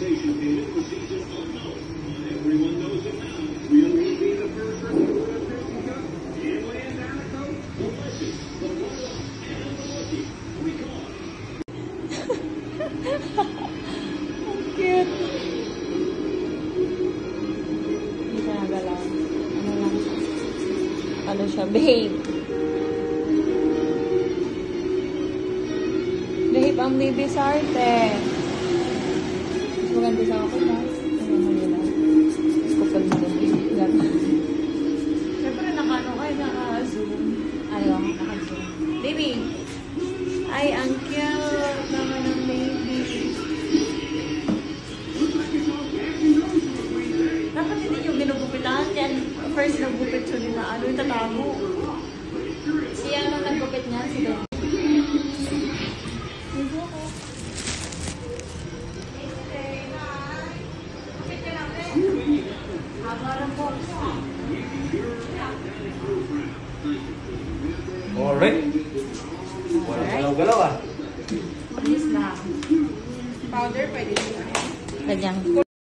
Cute. Hindi siya nagalaw. Ano lang siya? Ano siya? Babe. Babe, ang baby sa arte. Mas maganda sa ako, mas. Ano mo nila? Mas kupal mo nila. Siyempre, naka-zoom. Ayaw, naka-zoom. Baby! Ay, ang cute naman ng baby. Dapat hindi yung ginugupitan yan. First nagupit siya nila. Ano yung tatago? Siya nung nagupit niya, si Don. Alright. Walang galaw-galaw ah. Please lang. Powder, pwede din. Ganyan.